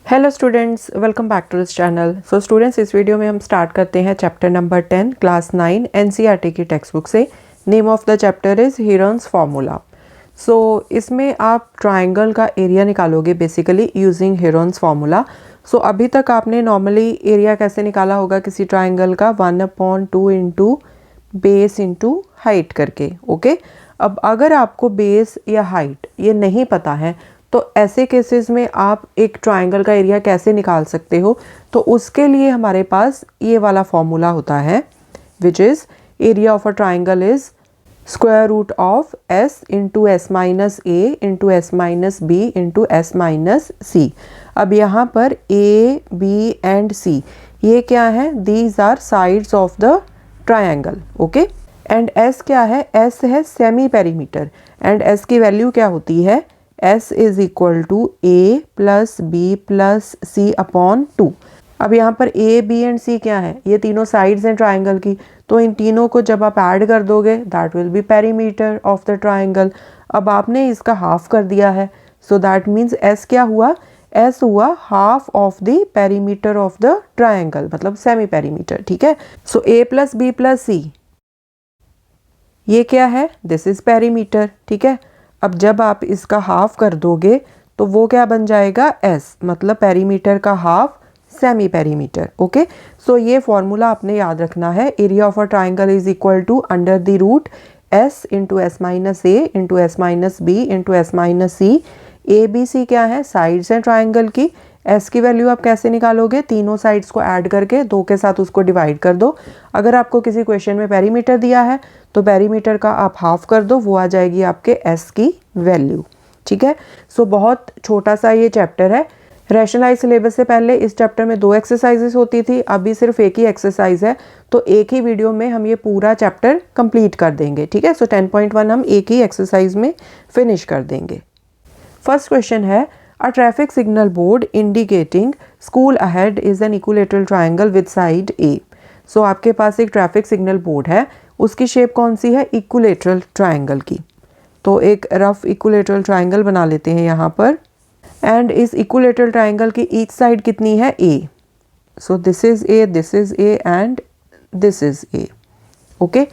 Hello students, welcome back to this channel. So students, इस video में हम start करते हैं चैप्टर नंबर 10 क्लास 9 एनसीईआरटी की टेक्स्ट बुक से। Name of the chapter is Heron's formula. So इसमें आप ट्राइंगल का एरिया निकालोगे basically using Heron's formula. So अभी तक आपने नॉर्मली एरिया कैसे निकाला होगा किसी ट्राइंगल का, 1/2 इंटू बेस इंटू हाइट करके। ओके, अब अगर आपको बेस या हाइट ये नहीं पता है तो ऐसे केसेस में आप एक ट्राइंगल का एरिया कैसे निकाल सकते हो, तो उसके लिए हमारे पास ये वाला फॉर्मूला होता है, which is area of a triangle is square root of S into S minus A into S minus B into S minus C. अब यहाँ पर ए बी एंड सी ये क्या है, these are sides of the triangle. Okay, and S क्या है, S है semi perimeter and S की वैल्यू क्या होती है, S is equal to A plus B plus C upon 2। अब यहाँ पर ए बी एंड सी क्या है, ये तीनों साइड्स हैं ट्राइंगल की, तो इन तीनों को जब आप ऐड कर दोगे that will be perimeter of the triangle. अब आपने इसका हाफ कर दिया है, सो दैट मीन्स S क्या हुआ, S हुआ half of the perimeter of the triangle, मतलब सेमी पेरीमीटर। ठीक है, सो ए प्लस बी प्लस सी ये क्या है, दिस इज पेरीमीटर। ठीक है, अब जब आप इसका हाफ कर दोगे तो वो क्या बन जाएगा, एस, मतलब पेरीमीटर का half semi perimeter. Okay, so ये फॉर्मूला आपने याद रखना है, area of a triangle is equal to under the root S into S minus A into S minus B into S minus C. A B C क्या है, sides हैं triangle की। S की वैल्यू आप कैसे निकालोगे, तीनों साइड्स को ऐड करके दो के साथ उसको डिवाइड कर दो। अगर आपको किसी क्वेश्चन में पेरीमीटर दिया है तो पेरीमीटर का आप हाफ कर दो, वो आ जाएगी आपके एस की वैल्यू। ठीक है, सो बहुत छोटा सा ये चैप्टर है। रैशनलाइज सिलेबस से पहले इस चैप्टर में 2 एक्सरसाइजेस होती थी, अभी सिर्फ एक ही एक्सरसाइज है, तो एक ही वीडियो में हम ये पूरा चैप्टर कंप्लीट कर देंगे। ठीक है, सो 10.1 हम एक ही एक्सरसाइज में फिनिश कर देंगे। फर्स्ट क्वेश्चन है, a traffic signal board indicating school ahead is an equilateral triangle with side A. So आपके पास एक ट्रैफिक सिग्नल बोर्ड है, उसकी शेप कौन सी है, इक्विलेटरल ट्राइंगल की। तो एक रफ इक्विलेटरल ट्राइंगल बना लेते हैं यहाँ पर, एंड इस इक्विलेटरल ट्राइंगल की ईच साइड कितनी है, A. So this is A, this is A and this is A. Okay,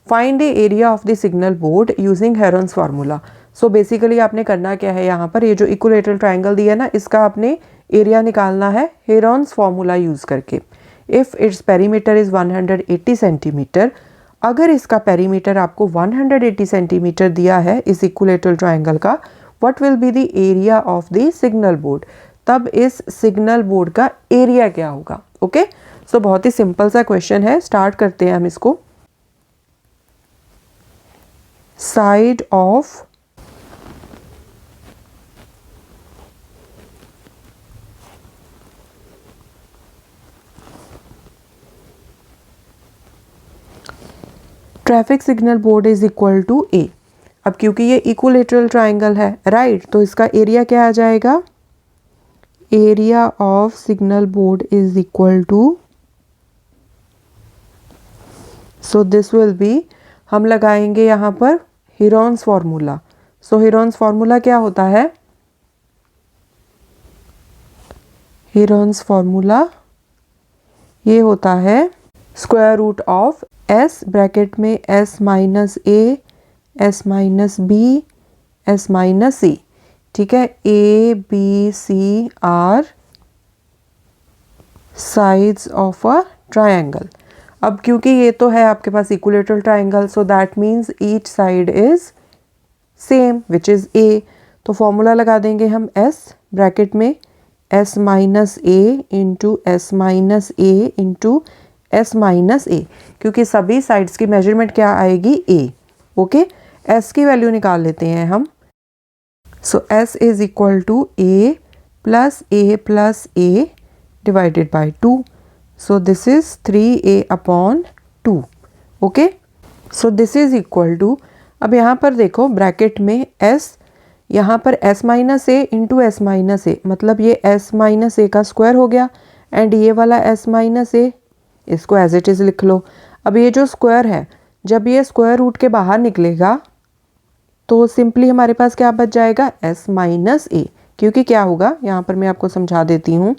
find the area of the signal board using Heron's formula. So basically आपने करना क्या है, यहाँ पर ये जो इक्विलेटरल ट्राइंगल दिया है ना, इसका आपने एरिया निकालना है हेरोन्स फार्मूला यूज करके। If its perimeter is 180 centimetre, अगर इसका पेरीमीटर आपको 180 सेंटीमीटर दिया है इस इक्विलेटरल ट्राइंगल का, what will be the area of the signal board, तब इस सिग्नल बोर्ड का एरिया क्या होगा। ओके, सो बहुत ही सिंपल सा क्वेश्चन है, स्टार्ट करते हैं हम इसको। Side of traffic signal board is equal to A. अब क्योंकि ये इक्विलेटरल ट्राइंगल है, राइट, तो इसका एरिया क्या आ जाएगा, area of signal board is equal to, so this will be, हम लगाएंगे यहाँ पर Heron's formula. So Heron's formula क्या होता है, हेरोन्स फार्मूला ये होता है square root of S, bracket में S minus A, S minus B, S minus C. ठीक है, A B C are sides of a triangle. अब क्योंकि ये तो है आपके पास equilateral triangle, so that means each side is same which is A. तो फॉर्मूला लगा देंगे हम एस, ब्रैकेट में S minus A into S minus A into S minus A, क्योंकि सभी साइड्स की मेजरमेंट क्या आएगी, ए। ओके, एस की वैल्यू निकाल लेते हैं हम। So S is equal to A plus A divided by 2। So this is 3a upon 2। Okay, so this is equal to, अब यहाँ पर देखो ब्रैकेट में एस, यहाँ पर S minus A into S minus ए, मतलब ये एस माइनस ए का स्क्वायर हो गया, एंड ये वाला एस माइनस ए, इसको एज इट इज़ लिख लो। अब ये जो स्क्वायर है, जब ये स्क्वायर रूट के बाहर निकलेगा तो सिंपली हमारे पास क्या बच जाएगा, एस माइनस ए, क्योंकि क्या होगा, यहाँ पर मैं आपको समझा देती हूँ,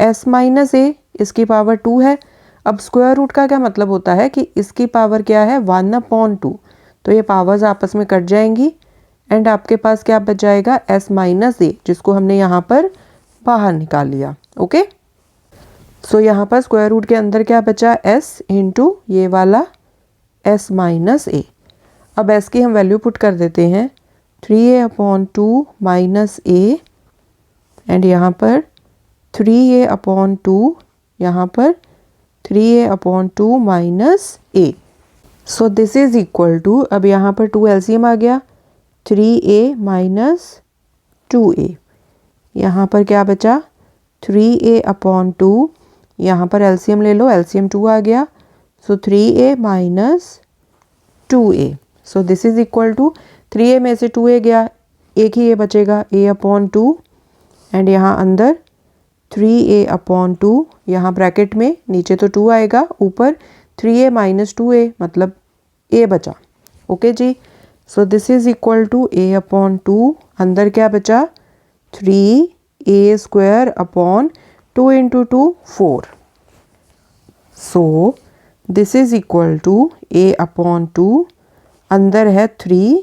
s माइनस ए इसकी पावर 2 है। अब स्क्वायर रूट का क्या मतलब होता है कि इसकी पावर क्या है 1/2, तो ये पावर्स आपस में कट जाएंगी एंड आपके पास क्या बच जाएगा s माइनस ए, जिसको हमने यहाँ पर बाहर निकाल लिया। ओके, सो यहाँ पर स्क्वायर रूट के अंदर क्या बचा s इंटू ये वाला s माइनस ए। अब s की हम वैल्यू पुट कर देते हैं 3a/2 माइनस ए एंड यहाँ पर 3a/2, यहाँ पर 3a/2 minus A. So this is equal to, अब यहाँ पर 2 एलसीएम आ गया, 3a माइनस 2a। यहाँ पर क्या बचा 3a/2, यहाँ पर एलसीएम ले लो, एलसीएम 2 आ गया, so 3a minus 2a। So this is equal to 3a में से 2a गया, एक ही a बचेगा a/2 एंड यहाँ अंदर 3a/2, यहाँ ब्रैकेट में नीचे तो 2 आएगा, ऊपर 3a माइनस 2a मतलब a बचा। ओके जी, so this is equal to a/2, अंदर क्या बचा 3a² into 2 4। So this is equal to a/2, अंदर है 3,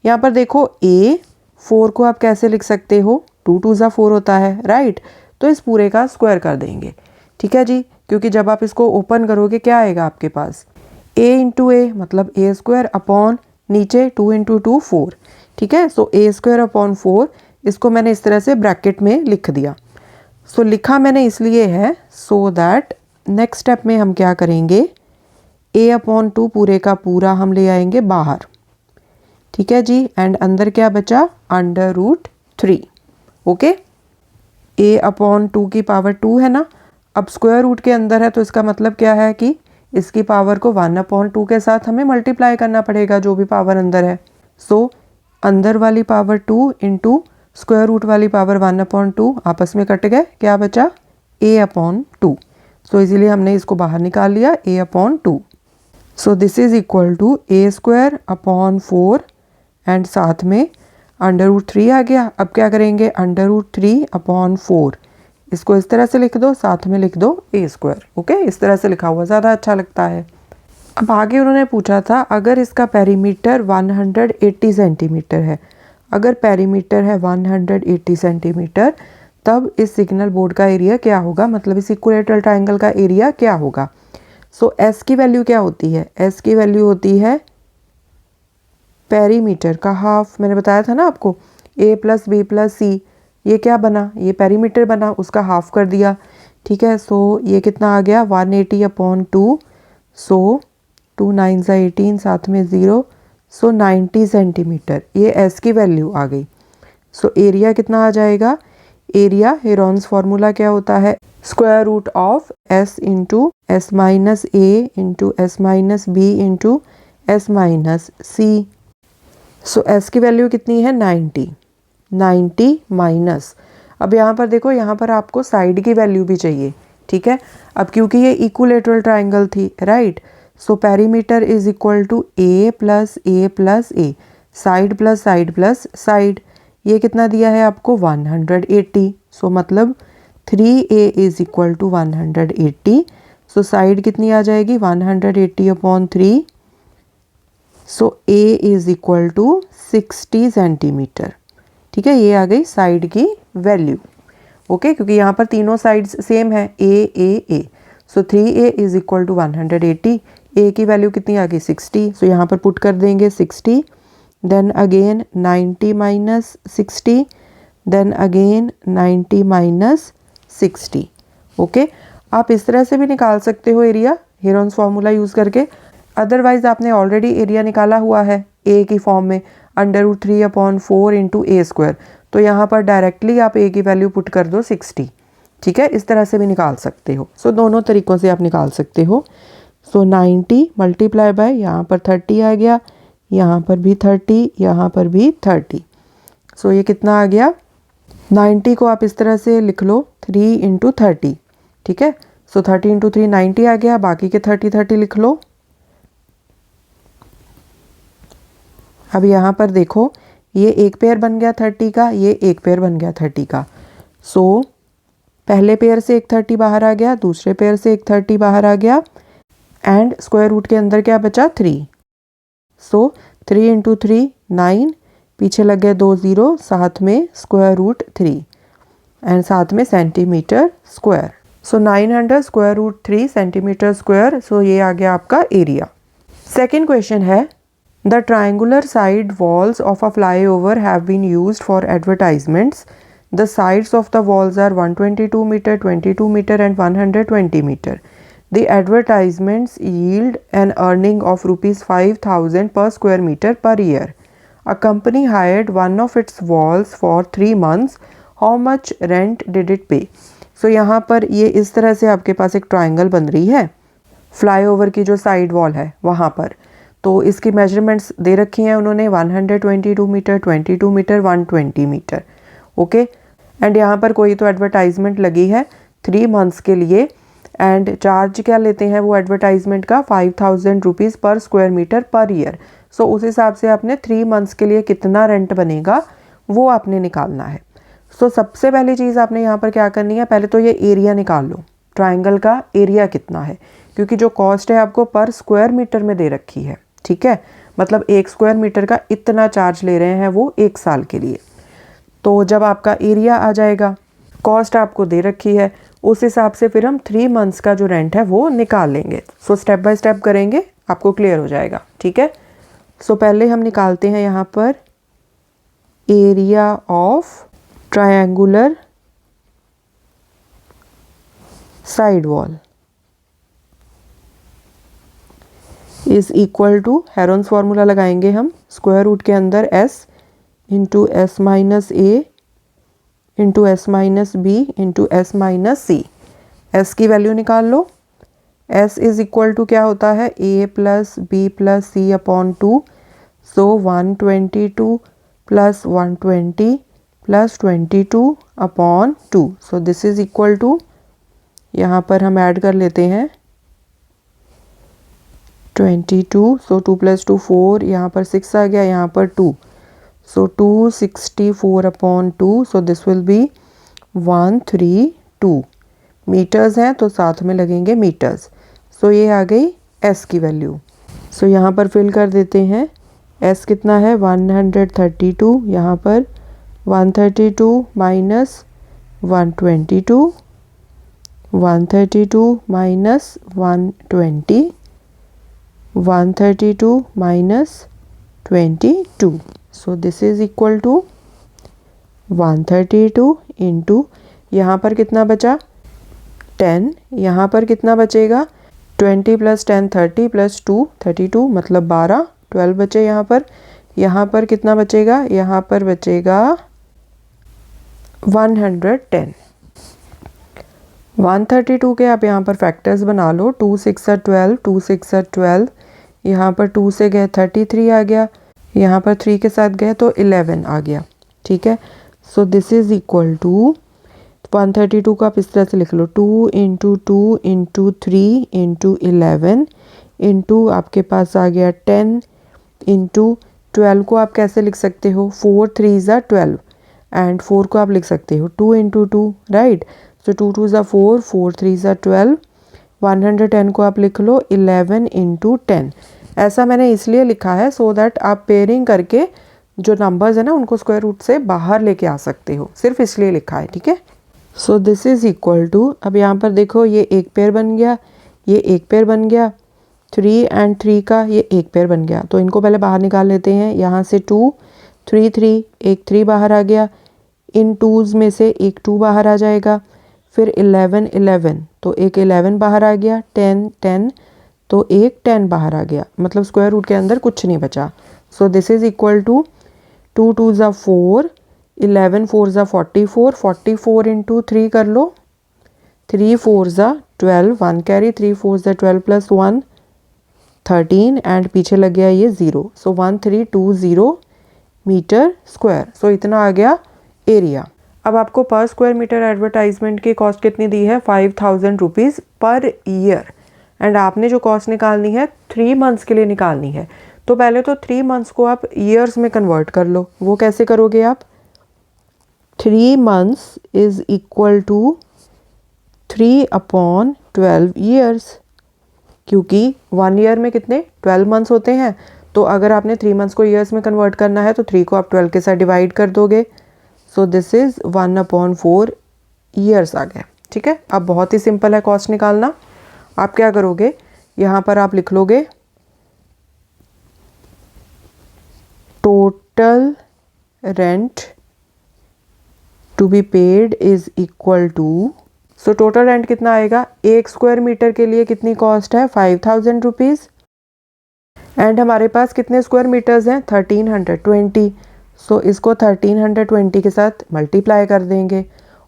यहाँ पर देखो a 4 को आप कैसे लिख सकते हो, 2 2 ज़ा 4 होता है, राइट। तो इस पूरे का स्क्वायर कर देंगे, ठीक है जी, क्योंकि जब आप इसको ओपन करोगे क्या आएगा आपके पास a इंटू ए मतलब a² अपॉन नीचे 2 इंटू 2 4, ठीक है। सो a² अपॉन 4, इसको मैंने इस तरह से ब्रैकेट में लिख दिया। सो लिखा मैंने इसलिए है सो दैट नेक्स्ट स्टेप में हम क्या करेंगे, a/2 पूरे का पूरा हम ले आएंगे बाहर, ठीक है जी, एंड अंदर क्या बचा √3। ओके, a/2 की पावर 2 है ना, अब स्क्वायर रूट के अंदर है तो इसका मतलब क्या है कि इसकी पावर को 1/2 के साथ हमें मल्टीप्लाई करना पड़ेगा, जो भी पावर अंदर है। सो अंदर वाली पावर 2 इंटू स्क्वायर रूट वाली पावर 1/2 आपस में कट गए, क्या बचा a/2। सो इसीलिए हमने इसको बाहर निकाल लिया a/2। So this is equal to a²/4 and साथ में √3 आ गया। अब क्या करेंगे √3/4, इसको इस तरह से लिख दो, साथ में लिख दो a²। ओके, इस तरह से लिखा हुआ ज़्यादा अच्छा लगता है। अब आगे उन्होंने पूछा था अगर इसका पेरीमीटर 180 सेंटीमीटर है, अगर पेरीमीटर है 180 सेंटीमीटर तब इस सिग्नल बोर्ड का एरिया क्या होगा, मतलब इस इक्विलेटरल ट्रायंगल का एरिया क्या होगा। सो s की वैल्यू क्या होती है, s की वैल्यू होती है पेरीमीटर का हाफ। मैंने बताया था ना आपको a + b + c, ये क्या बना, ये पेरीमीटर बना, उसका हाफ कर दिया, ठीक है। सो ये कितना आ गया 180/2, सो 2 9 18, साथ में 0, सो 90 सेंटीमीटर, ये s की वैल्यू आ गई। सो एरिया कितना आ जाएगा, एरिया हेरॉन्स फार्मूला क्या होता है, square root of s into s minus a into s minus b into s minus c। So s की वैल्यू कितनी है 90 माइनस, अब यहाँ पर देखो, यहाँ पर आपको साइड की वैल्यू भी चाहिए, ठीक है। अब क्योंकि ये इक्विलेटरल ट्रायंगल थी, right, so perimeter is equal to a + a + a, side plus side plus side, ये कितना दिया है आपको 180, सो मतलब 3a is equal to 180। So side कितनी आ जाएगी 180/3, so a is equal to 60 centimetre, ठीक है। ये आ गई साइड की वैल्यू, ओके, क्योंकि यहाँ पर तीनों साइड्स सेम है a। So 3a is equal to 180, a की वैल्यू कितनी आ गई 60, सो यहाँ पर पुट कर देंगे 60, then again 90 minus 60, then again 90 minus 60। Okay, आप इस तरह से भी निकाल सकते हो एरिया हेरॉन्स फार्मूला यूज़ करके, अदरवाइज आपने ऑलरेडी एरिया निकाला हुआ है a की फॉर्म में √3/4 इंटू a², तो यहाँ पर डायरेक्टली आप a की वैल्यू पुट कर दो 60, ठीक है, इस तरह से भी निकाल सकते हो। सो दोनों तरीक़ों से आप निकाल सकते हो। सो 90 मल्टीप्लाई बाय, यहाँ पर 30 आ गया, यहाँ पर भी 30, यहाँ पर भी 30, सो ये कितना आ गया 90 को आप इस तरह से लिख लो 3 इंटू 30, ठीक है। सो 30 इंटू 3 90 आ गया, बाकी के 30 लिख लो। अब यहाँ पर देखो ये एक पेयर बन गया 30 का, ये एक पेयर बन गया 30 का। सो पहले पेयर से एक 30 बाहर आ गया, दूसरे पेयर से एक 30 बाहर आ गया, एंड स्क्वायर रूट के अंदर क्या बचा 3। सो 3 इंटू 3 9, पीछे लग गए 2 0, साथ में स्क्वायर रूट 3 एंड साथ में centimetre square. So 900 square root 3 centimetre square. So ये आ गया आपका एरिया। सेकेंड क्वेश्चन है, the triangular side walls of a flyover have been used for advertisements. The sides of the walls are 122 meter, 22 meter and 120 meter. The advertisements yield an earning of rupees 5,000 per square meter per year. A company hired one of its walls for 3 months. How much rent did it pay? So यहाँ पर ये इस तरह से आपके पास एक triangle बन रही है, फ्लाईओवर की जो साइड वॉल है वहाँ पर। तो इसकी मेजरमेंट्स दे रखी हैं उन्होंने, 122 metre, 22 metre, 120 metre. Okay, and यहाँ पर कोई तो एडवर्टाइजमेंट लगी है 3 मंथ्स के लिए, एंड चार्ज क्या लेते हैं वो एडवर्टाइजमेंट का 5,000 रुपीज़ पर स्क्वायर मीटर पर ईयर। सो उस हिसाब से आपने 3 मंथ्स के लिए कितना रेंट बनेगा वो आपने निकालना है। सो सबसे पहली चीज़ आपने यहाँ पर क्या करनी है, पहले तो ये एरिया निकाल लो, ट्राइंगल का एरिया कितना है, क्योंकि जो कॉस्ट है आपको पर स्क्वायर मीटर में दे रखी है। ठीक है, मतलब 1 स्क्वायर मीटर का इतना चार्ज ले रहे हैं वो 1 साल के लिए। तो जब आपका एरिया आ जाएगा, कॉस्ट आपको दे रखी है, उस हिसाब से फिर हम 3 मंथ्स का जो रेंट है वो निकाल लेंगे। सो स्टेप बाय स्टेप करेंगे, आपको क्लियर हो जाएगा। ठीक है, सो पहले हम निकालते हैं यहाँ पर area of triangular side wall is equal to, Heron's formula लगाएंगे हम, स्क्वायर रूट के अंदर s into S minus A into S minus B into S minus C. S की वैल्यू निकाल लो। एस इज इक्वल टू क्या होता है, A plus B plus C upon 2। So 122 plus 120 plus 22 upon 2। So this is equal to, यहाँ पर हम add कर लेते हैं 22। सो 2 प्लस 2 4, यहाँ पर 6 आ गया, यहाँ पर 2। So 264 upon 2, so this will be 132 metres हैं, तो साथ में लगेंगे मीटर्स। सो ये आ गई S की वैल्यू। सो यहाँ पर फिल कर देते हैं, S कितना है 132, यहाँ पर 132 minus 122, 132 minus 120, 132 minus 22। So this is equal to 132 into, यहाँ पर कितना बचा 10, यहाँ पर कितना बचेगा 20 प्लस 10 30 प्लस 2 32, मतलब 12 12 बचे यहाँ पर कितना बचेगा, यहाँ पर बचेगा 110। 132 के आप यहाँ पर फैक्टर्स बना लो, 2 6 12, 2 6 12, यहाँ पर 2 से गए 33 आ गया, यहाँ पर 3 के साथ गए तो 11 आ गया। ठीक है, so this is equal to 132 को आप इस तरह से लिख लो, 2 इंटू 2 इंटू 3 इंटू 11 इंटू आपके पास आ गया 10 इंटू 12 को आप कैसे लिख सकते हो, 4 3 ज़ा 12 एंड 4 को आप लिख सकते हो 2 इंटू 2, राइट। सो 2 2 ज़ा 4, 4 3 ज़ा 12, 110 को आप लिख लो 11 इंटू 10। ऐसा मैंने इसलिए लिखा है सो दैट आप पेयरिंग करके जो नंबर्स है ना उनको स्क्वायर रूट से बाहर लेके आ सकते हो, सिर्फ इसलिए लिखा है। ठीक है, so this is equal to, अब यहाँ पर देखो ये एक पेयर बन गया, ये एक पेयर बन गया, 3 एंड 3 का ये एक पेयर बन गया, तो इनको पहले बाहर निकाल लेते हैं। यहाँ से 2 3 3, एक 3 बाहर आ गया, इन 2s में से एक 2 बाहर आ जाएगा, फिर 11 11, तो एक 11 बाहर आ गया, 10 10, तो एक 10 बाहर आ गया, मतलब स्क्वायर रूट के अंदर कुछ नहीं बचा। So this is equal to 2 2 ज़ा 4, 11 4 ज़ा 44, 44 इंटू 3 कर लो, 3 4 ज़ा 12, 1 कैरी, 3 4 ज़ा 12 प्लस 1 13 एंड पीछे लग गया ये 0। सो 1320 मीटर स्क्वायर। सो इतना आ गया एरिया। अब आपको पर स्क्वायर मीटर एडवर्टाइजमेंट की कॉस्ट कितनी दी है, 5,000 रुपीज़ पर ईयर, एंड आपने जो कॉस्ट निकालनी है 3 मंथ्स के लिए निकालनी है। तो पहले तो 3 मंथ्स को आप ईयर्स में कन्वर्ट कर लो। वो कैसे करोगे आप? 3 months is equal to 3/12 years, क्योंकि 1 ईयर में कितने 12 मंथ्स होते हैं। तो अगर आपने 3 मंथ्स को ईयर्स में कन्वर्ट करना है तो 3 को आप 12 के साथ डिवाइड कर दोगे। सो दिस इज 1/4 ईयर्स आ गया। ठीक है, अब बहुत ही सिंपल है कॉस्ट निकालना। आप क्या करोगे, यहाँ पर आप लिख लोगे total rent to be paid is equal to, so total rent कितना आएगा, 1 स्क्वायर मीटर के लिए कितनी कॉस्ट है, 5000 रुपीज़। एंड हमारे पास कितने स्क्वायर मीटर्स हैं, 1320। सो इसको 1320 के साथ मल्टीप्लाई कर देंगे।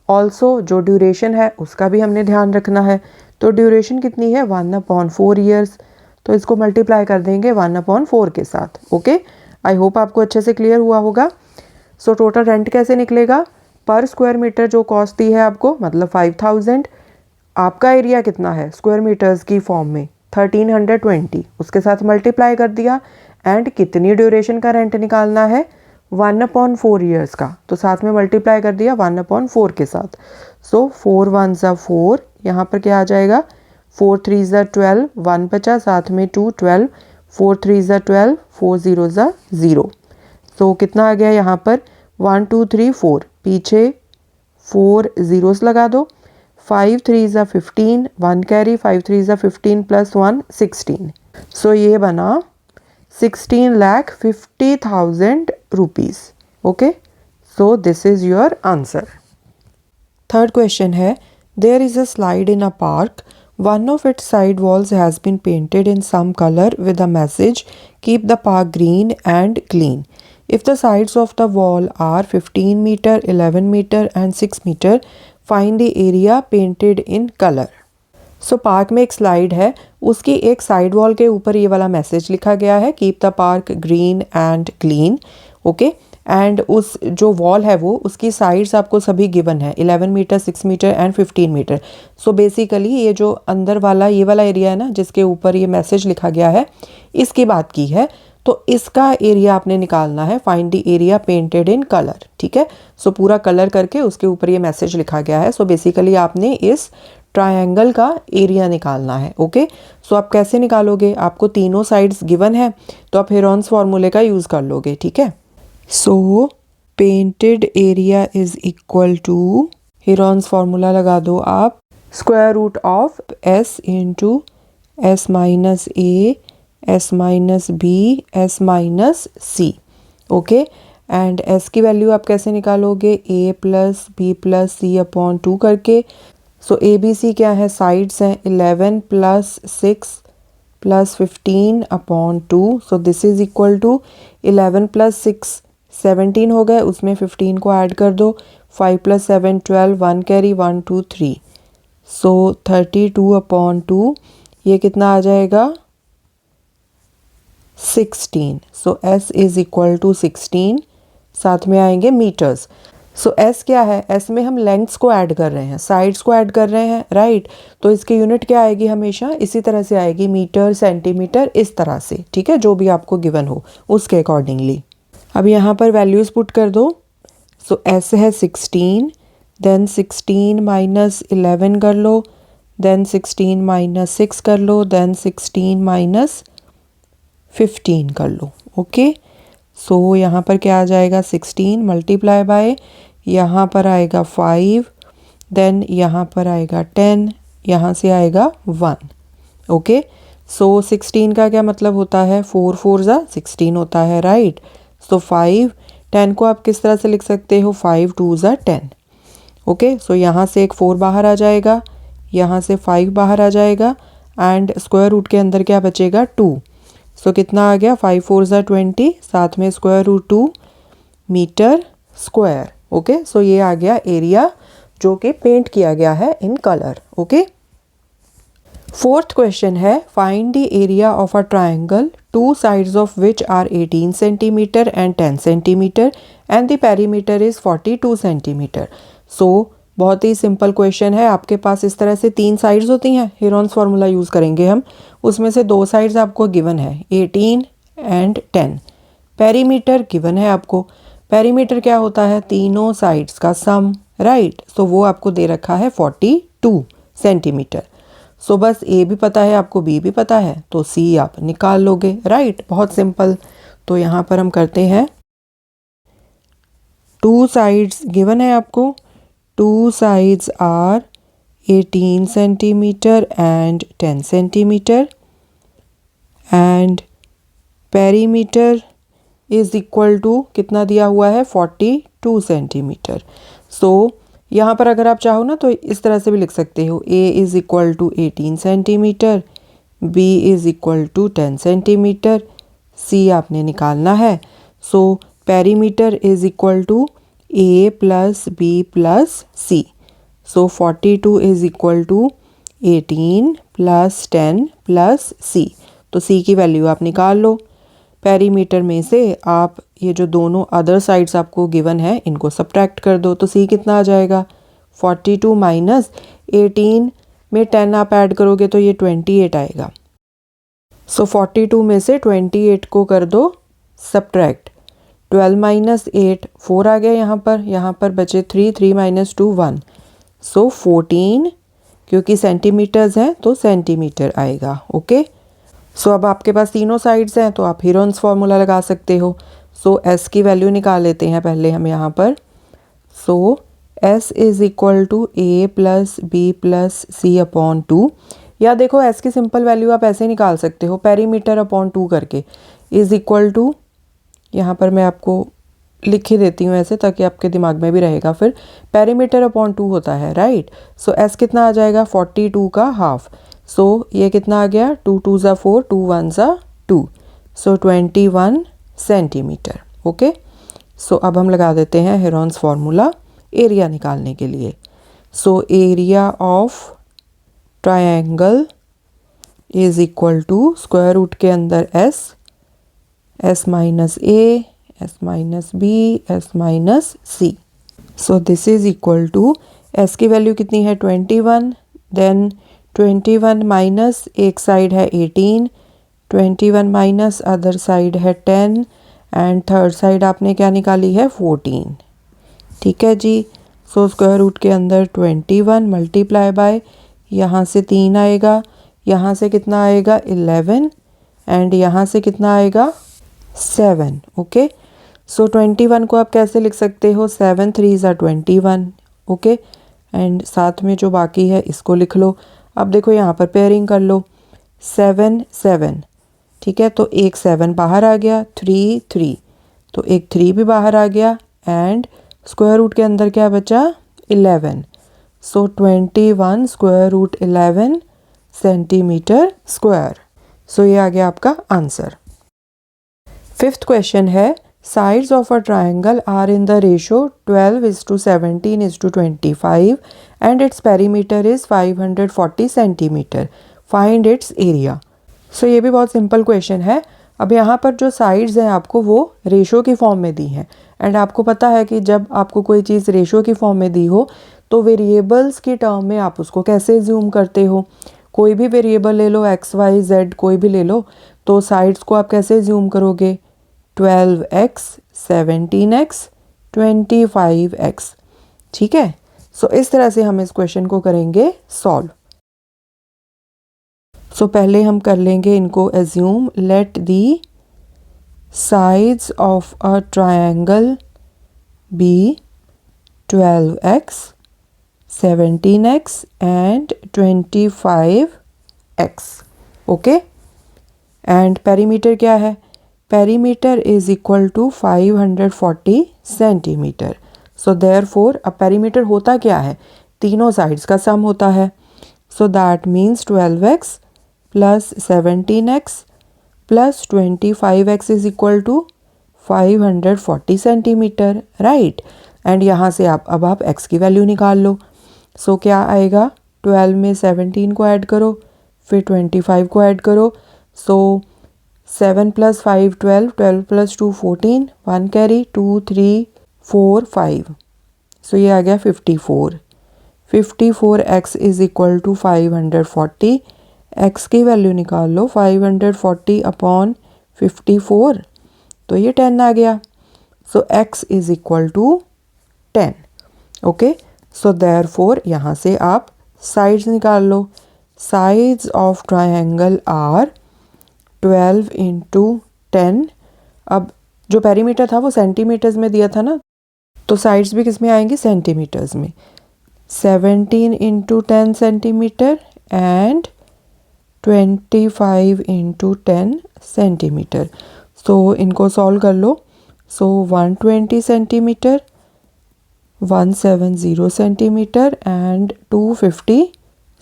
ऑल्सो जो ड्यूरेशन है उसका भी हमने ध्यान रखना है। तो ड्यूरेशन कितनी है, 1/4 ईयर्स। तो इसको मल्टीप्लाई कर देंगे 1/4 के साथ। ओके, आई होप आपको अच्छे से क्लियर हुआ होगा। सो टोटल रेंट कैसे निकलेगा, पर स्क्वायर मीटर जो कॉस्ट दी है आपको, मतलब 5000, आपका एरिया कितना है स्क्वायर मीटर्स की फॉर्म में 1320, उसके साथ मल्टीप्लाई कर दिया। एंड कितनी ड्यूरेशन का रेंट निकालना है, 1/4 ईयर्स का, तो साथ में मल्टीप्लाई कर दिया 1/4 के साथ। सो 4 1 ज़ा 4, यहाँ पर क्या आ जाएगा, 4 3 ज़ा 12, 1 बचा, साथ में 2 12, 4 3 ज़ा 12, 4 0 ज़ा 0। सो कितना आ गया यहाँ पर, 1 2 3 4, पीछे 4 ज़ीरोस लगा दो। 5 3 ज़ा 15, 1 कैरी, 5 3 ज़ा 15 प्लस 1 16। सो ये बना 16,50,000 rupees. Okay, so this is your answer. Third question है, there is a slide in a park, one of its side walls has been painted in some color with a message, keep the park green and clean. If the sides of the wall are 15 meter, 11 meter and 6 meter, find the area painted in color. So park में एक slide है, उसकी एक side wall के ऊपर ये वाला message लिखा गया है, keep the park green and clean. Okay, and उस जो वॉल है वो उसकी साइड्स आपको सभी गिवन है, 11 metre, 6 metre and 15 metre. So basically ये जो अंदर वाला ये वाला एरिया है ना, जिसके ऊपर ये मैसेज लिखा गया है, इसकी बात की है। तो इसका एरिया आपने निकालना है, find the area painted in colour. ठीक है, सो पूरा कलर करके उसके ऊपर ये मैसेज लिखा गया है। सो बेसिकली आपने इस ट्रायंगल का एरिया निकालना है। ओके, सो आप कैसे निकालोगे, आपको तीनों साइड्स गिवन है तो आप हेरॉन्स फार्मूले का यूज़ कर लोगे। ठीक है, so painted area is equal to, Heron's formula लगा दो आप, square root of s into s minus A, s minus B, s minus C. Okay, and s की वैल्यू आप कैसे निकालोगे, a plus B plus C upon 2 करके। सो ए B C क्या है, साइड्स हैं, 11 plus 6 plus 15 upon 2। So this is equal to 11 plus 6 17 हो गए, उसमें 15 को ऐड कर दो, 5 प्लस 7 12, 1 कैरी, 1 2 3। सो 32 अपॉन 2, ये कितना आ जाएगा, 16। सो s इज इक्वल टू 16, साथ में आएंगे मीटर्स। सो s क्या है, s में हम लेंथ्स को ऐड कर रहे हैं, साइड्स को ऐड कर रहे हैं, राइट। तो इसकी यूनिट क्या आएगी, हमेशा इसी तरह से आएगी, मीटर, सेंटीमीटर, इस तरह से। ठीक है, जो भी आपको गिवन हो उसके अकॉर्डिंगली। अब यहाँ पर वैल्यूज़ पुट कर दो। सो s है 16, देन 16 माइनस 11 कर लो, देन 16 माइनस 6 कर लो, देन 16 माइनस 15 कर लो। ओके, सो यहाँ पर क्या आ जाएगा, 16 मल्टीप्लाई बाय, यहाँ पर आएगा 5, देन यहाँ पर आएगा 10, यहाँ से आएगा 1। ओके, सो 16 का क्या मतलब होता है, 4 4 ज़ा 16 होता है, राइट। सो 5, 10 को आप किस तरह से लिख सकते हो, 5 2 ज़ा 10। ओके, सो यहाँ से एक 4 बाहर आ जाएगा, यहाँ से 5 बाहर आ जाएगा, एंड स्क्वायर रूट के अंदर क्या बचेगा, 2। सो कितना आ गया, 5 4 ज़ा 20, साथ में square root 2 metre square. Okay, so ये आ गया एरिया जो कि पेंट किया गया है in colour. Okay, fourth question है, find the area of a triangle, two sides of which are 18 centimetre and 10 centimetre and the perimeter is 42 centimetre. So बहुत ही सिंपल क्वेश्चन है। आपके पास इस तरह से 3 साइड्स होती हैं, हेरॉन्स फार्मूला यूज़ करेंगे हम, उसमें से 2 साइड्स आपको गिवन है, 18 एंड 10। पेरीमीटर गिवन है आपको। पेरीमीटर क्या होता है? तीनों साइड्स का सम, राइट। सो वो आपको दे रखा है 42 सेंटीमीटर। सो बस ए भी पता है आपको, बी भी पता है, तो सी आप निकाल लोगे, राइट। बहुत सिंपल। तो यहाँ पर हम करते हैं, टू साइड्स गिवन है आपको, two sides are 18 centimetre and 10 centimetre and perimeter is equal to कितना दिया हुआ है? 42 सेंटीमीटर। सो यहाँ पर अगर आप चाहो ना तो इस तरह से भी लिख सकते हो, A is equal to 18 centimetre, B is equal to 10 centimetre, C आपने निकालना है। So perimeter is equal to A plus B plus C. So 42 is equal to 18 plus 10 plus C. तो सी की वैल्यू आप निकाल लो। पेरीमीटर में से आप ये जो दोनों अदर साइड्स आपको गिवन है इनको सब्ट्रैक्ट कर दो, तो सी कितना आ जाएगा? 42 माइनस 18 में 10 आप ऐड करोगे तो ये 28 आएगा। सो 42 में से 28 को कर दो सब्ट्रैक्ट। 12 माइनस 8 4 आ गया यहाँ पर बचे 3, 3 माइनस 2 1। सो 14, क्योंकि सेंटीमीटर्स हैं तो सेंटीमीटर आएगा, ओके। सो अब आपके पास तीनों साइड्स हैं तो आप हीरोन्स फार्मूला लगा सकते हो। सो एस की वैल्यू निकाल लेते हैं पहले हम यहाँ पर। So S is equal to A plus B plus C upon 2, या देखो एस की सिंपल वैल्यू आप ऐसे निकाल सकते हो, पेरीमीटर अपॉन 2 करके, इज़ इक्वल टू, यहाँ पर मैं आपको लिख ही देती हूँ ऐसे ताकि आपके दिमाग में भी रहेगा, फिर पेरीमीटर अपॉन 2 होता है, राइट। सो एस कितना आ जाएगा? 42 का हाफ। सो ये कितना आ गया? 2 2 ज़ा 4, 2 1 ज़ा 2। सो 21 सेंटीमीटर, ओके। सो अब हम लगा देते हैं हेरोन्स फार्मूला एरिया निकालने के लिए। So area of triangle is equal to square root के अंदर S, S minus A, S minus B, S minus C. So this is equal to, S की वैल्यू कितनी है? 21, देन 21 माइनस एक side है 18, 21 माइनस अदर साइड है 10 and third side आपने क्या निकाली है? 14, ठीक है जी। सो स्क्वायर रूट के अंदर 21 मल्टीप्लाई बाय, यहाँ से 3 आएगा, यहाँ से कितना आएगा? 11 एंड यहाँ से कितना आएगा? 7, ओके। सो 21 को आप कैसे लिख सकते हो? 7 3 ज़ा 21, ओके। एंड साथ में जो बाकी है इसको लिख लो। अब देखो यहाँ पर पेयरिंग कर लो, 7 7, ठीक है। तो एक 7 बाहर आ गया, 3 3, तो एक 3 भी बाहर आ गया एंड स्क्वायर रूट के अंदर क्या बचा? 11। सो 21 square root 11 centimetre square. So ये आ गया आपका आंसर। फिफ्थ क्वेश्चन है, sides of a triangle are in the ratio 12:17:25 and its perimeter is 540 centimeter. Find its area. So ये भी बहुत सिंपल क्वेश्चन है। अब यहाँ पर जो साइड्स हैं आपको वो रेशो की फॉर्म में दी हैं एंड आपको पता है कि जब आपको कोई चीज़ रेशो की फॉर्म में दी हो तो वेरिएबल्स की टर्म में आप उसको कैसे ज़ूम करते हो? कोई भी वेरिएबल ले लो, एक्स वाई जेड कोई भी ले लो, तो साइड्स को आप कैसे ज़ूम करोगे? 12x, 17x, 25x, ठीक है। सो इस तरह से हम इस क्वेश्चन को करेंगे सॉल्व। सो पहले हम कर लेंगे इनको assume, let the sides of a triangle be 12x, 17x and 25x, okay. And perimeter क्या है? Perimeter is equal to 540 centimetre. So therefore अब पेरीमीटर होता क्या है? तीनों साइड्स का सम होता है। So that means 12x plus 17x plus 25x is equal to 540 centimetre, right. And यहाँ से अब आप x की वैल्यू निकाल लो। सो क्या आएगा? 12 में 17 को ऐड करो, फिर 25 को ऐड करो। So 7 plus 5 12, 12 plus 2 14, 1 carry, 2 3 4 5। So ये आ गया 54। 54x is equal to 540। x की वैल्यू निकाल लो, 540 अपॉन 54, तो ये 10 आ गया। So x is equal to 10। Okay, so therefore यहाँ से आप साइड्स निकाल लो। Sides of triangle are 12 into 10। अब जो पेरीमीटर था वो सेंटीमीटर्स में दिया था ना, तो साइड्स भी किस में आएंगी, सेंटीमीटर्स में। 17 into 10 centimetre and 25 into 10 centimetre. So इनको सॉल्व कर लो। So 120 centimetre, 170 centimetre and 250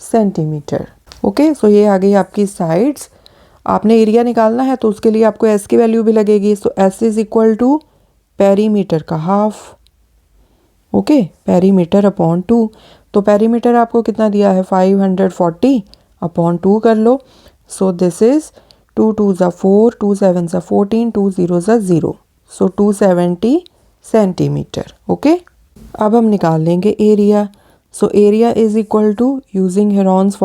centimetre. Okay, so ये आ गई आपकी साइड्स। आपने एरिया निकालना है तो उसके लिए आपको एस की वैल्यू भी लगेगी। So S is equal to perimeter का हाफ। Okay, perimeter upon 2। तो पेरीमीटर आपको कितना दिया है, 540 अपॉन 2 कर लो। सो दिस इज 2 2 ज़ा 4, 2 7 ज़ा 14, 2 0 ज़ा 0। सो 270 सेंटीमीटर। ओके, अब हम निकाल लेंगे area. So area is equal to, using Heron's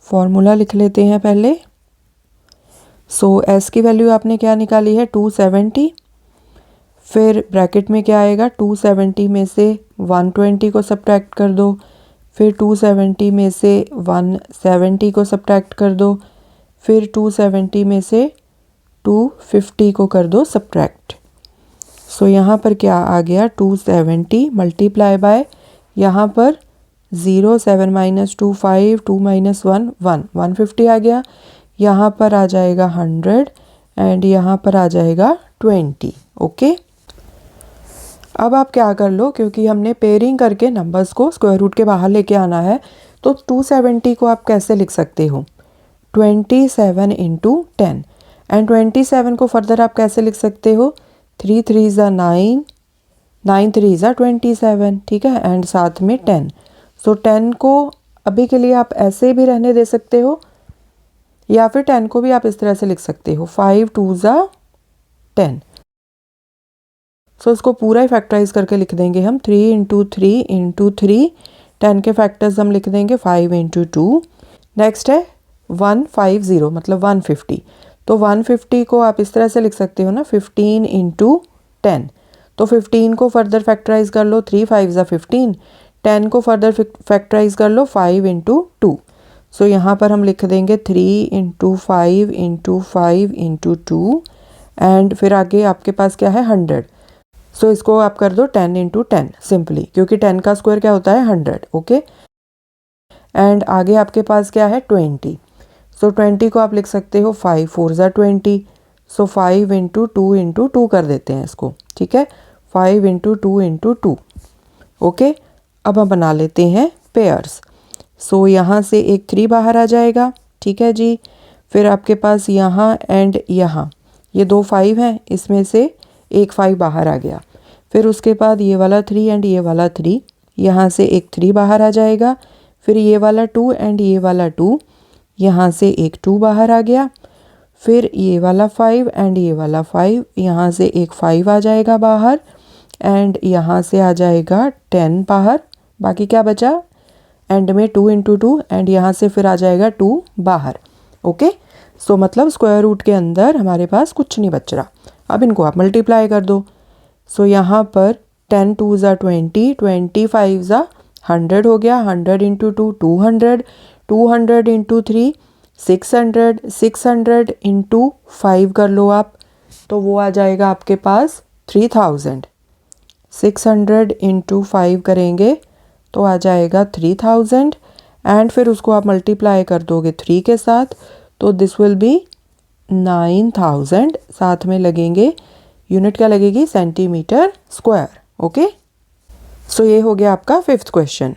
formula लिख लेते हैं पहले। सो एस की वैल्यू आपने क्या निकाली है, 270। फिर ब्रैकेट में क्या आएगा, 270 में से 120 को सब्ट्रैक्ट कर दो। फिर 270 में से 170 को सब्ट्रैक्ट कर दो। फिर 270 में से 250 को कर दो सब्ट्रैक्ट। सो यहाँ पर क्या आ गया, 270 मल्टीप्लाई बाय, यहाँ पर 0, 7 माइनस 2 5, 2 माइनस 1 1, 150 आ गया। यहाँ पर आ जाएगा 100 एंड यहाँ पर आ जाएगा 20। ओके, अब आप क्या कर लो, क्योंकि हमने पेयरिंग करके नंबर्स को स्क्वायर रूट के बाहर लेके आना है, तो 270 को आप कैसे लिख सकते हो, 27 इंटू 10। एंड 27 को फर्दर आप कैसे लिख सकते हो, 3 3 ज़ा 9, 9 3 ज़ा 27, ठीक है, एंड साथ में 10। सो 10 को अभी के लिए आप ऐसे भी रहने दे सकते हो, या फिर 10 को भी आप इस तरह से लिख सकते हो, 5 2 ज़ा 10। सो इसको पूरा ही फैक्टराइज करके लिख देंगे हम, 3 इंटू 3 इंटू 3। 10 के फैक्टर्स हम लिख देंगे 5 इंटू 2। नेक्स्ट है 150, मतलब 150। तो 150 को आप इस तरह से लिख सकते हो ना, 15 इंटू 10। तो 15 को फर्दर फैक्टराइज कर लो, 3 5 ज़ा 15। 10 को फर्दर फैक्टराइज कर लो, 5 इंटू 2। सो यहाँ पर हम लिख देंगे 3 इंटू 5 इंटू 5 इंटू 2 एंड फिर आगे आपके पास क्या है, 100। सो इसको आप कर दो 10 इंटू 10 सिंपली, क्योंकि 10 का स्क्वायर क्या होता है, 100। ओके, एंड आगे आपके पास क्या है, 20। सो 20 को आप लिख सकते हो 5 4 ज़ा 20। सो 5 इंटू 2 इंटू 2 कर देते हैं इसको, ठीक है, 5 इंटू 2 इंटू 2। ओके, अब हम बना लेते हैं पेयर्स। सो यहाँ से एक 3 बाहर आ जाएगा, ठीक है जी। फिर आपके पास यहाँ एंड यहाँ ये 2 5 हैं, इसमें से एक 5 बाहर आ गया। फिर उसके बाद ये वाला 3 एंड ये वाला 3, यहाँ से एक 3 बाहर आ जाएगा। फिर ये वाला 2 एंड ये वाला 2, यहाँ से एक 2 बाहर आ गया। फिर ये वाला 5 एंड ये वाला 5, यहाँ से एक 5 आ जाएगा बाहर एंड यहाँ से आ जाएगा 10 बाहर। बाकी क्या बचा, एंड में 2 इंटू 2 एंड यहाँ से फिर आ जाएगा 2 बाहर। ओके, सो मतलब स्क्वायर रूट के अंदर हमारे पास कुछ नहीं बच रहा। अब इनको आप मल्टीप्लाई कर दो। सो यहाँ पर 10 2 ज़ा 20, 25 ज़ा 100 हो गया, 100 इंटू 2 200, 200 इंटू 3 600, 600 इंटू 5 कर लो आप, तो वो आ जाएगा आपके पास 3000। 600 इंटू 5 करेंगे तो आ जाएगा 3000 एंड फिर उसको आप मल्टीप्लाई कर दोगे 3 के साथ, तो दिस विल बी 9000। साथ में लगेंगे, यूनिट क्या लगेगी, सेंटीमीटर स्क्वायर। ओके, सो ये हो गया आपका 5th क्वेश्चन।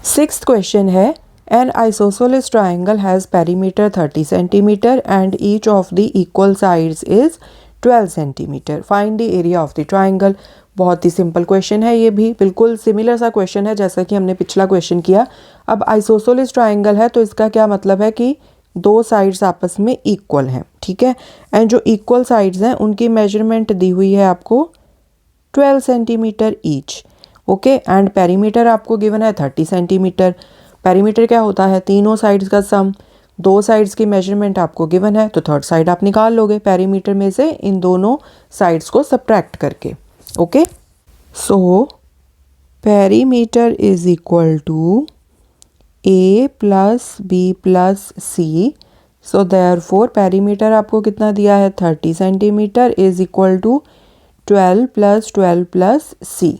6th क्वेश्चन है, N isosceles triangle has perimeter 30 centimetre and each of the equal sides is 12 centimetre. Find the area of the triangle. बहुत ही सिंपल क्वेश्चन है, ये भी बिल्कुल सिमिलर सा क्वेश्चन है जैसा कि हमने पिछला क्वेश्चन किया। अब आइसोसेलेस ट्राइंगल है तो इसका क्या मतलब है कि दो साइड्स आपस में इक्वल हैं, ठीक है, एंड जो इक्वल साइड्स हैं उनकी मेजरमेंट दी हुई है आपको 12 centimetre each. Okay, and perimeter आपको गिवन है 30 सेंटीमीटर। पेरीमीटर क्या होता है, तीनों साइड्स का सम। दो साइड्स की मेजरमेंट आपको गिवन है तो थर्ड साइड आप निकाल लोगे पेरीमीटर में से इन दोनों साइड्स को सब्ट्रैक्ट करके। Okay, so perimeter is equal to a plus B plus C. So therefore perimeter आपको कितना दिया है 30 centimetre is equal to 12 plus c.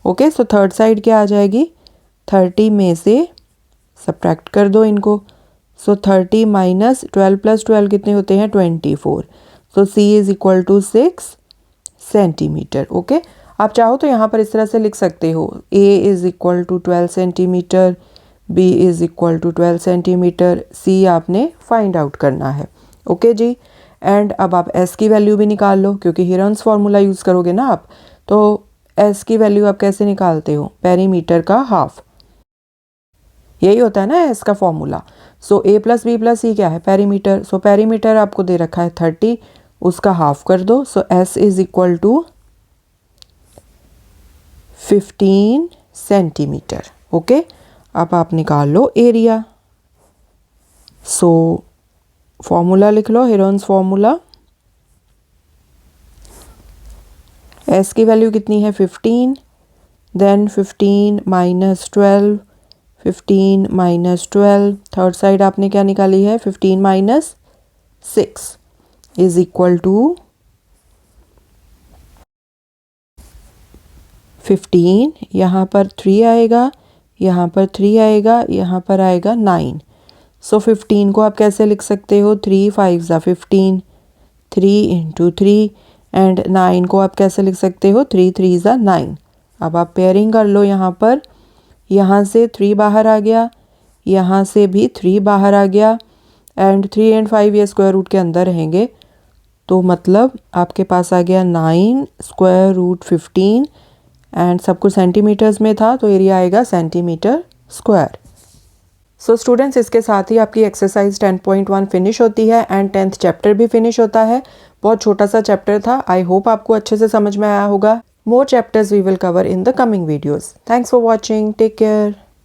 Okay, so third side क्या आ जाएगी 30 में से सब्ट्रैक्ट कर दो इनको। सो 30 माइनस 12 प्लस 12 कितने होते हैं 24। So C is equal to 6 centimetre. Okay, आप चाहो तो यहाँ पर इस तरह से लिख सकते हो a is equal to 12 centimetre, b is equal to 12 centimetre, c आपने फाइंड आउट करना है। ओके जी, एंड अब आप s की वैल्यू भी निकाल लो क्योंकि हिरन्स फार्मूला यूज़ करोगे ना आप, तो s की वैल्यू आप कैसे निकालते हो पेरीमीटर का हाफ, यही होता है ना s का formula. So a plus B plus C क्या है पेरीमीटर। सो पेरीमीटर आपको दे रखा है 30, उसका हाफ कर दो। So s is equal to 15 centimetre. Okay, अब आप निकाल लो एरिया। सो फॉर्मूला लिख लो, हिरन्स फार्मूला। s की वैल्यू कितनी है 15, then 15 minus 12, 15 minus 12, third side आपने क्या निकाली है 15 माइनस 6 इज इक्वल टू 15, यहाँ पर 3 आएगा, यहाँ पर 3 आएगा, यहाँ पर आएगा 9। सो 15 को आप कैसे लिख सकते हो 3 5 ज़ा 15, 3 इंटू 3, एंड 9 को आप कैसे लिख सकते हो 3 3 ज़ा 9। अब आप पेयरिंग कर लो, यहाँ पर यहाँ से 3 बाहर आ गया, यहाँ से भी 3 बाहर आ गया, एंड 3 एंड 5 ये स्क्वायर रूट के अंदर रहेंगे, तो मतलब आपके पास आ गया 9 स्क्वायर रूट 15, एंड सब कुछ सेंटीमीटर्स में था तो एरिया आएगा सेंटीमीटर स्क्वायर। सो स्टूडेंट्स, इसके साथ ही आपकी एक्सरसाइज 10.1 फिनिश होती है एंड 10th चैप्टर भी फिनिश होता है। बहुत छोटा सा चैप्टर था, आई होप आपको अच्छे से समझ में आया होगा। More chapters we will cover in the coming videos. Thanks for watching. Take care.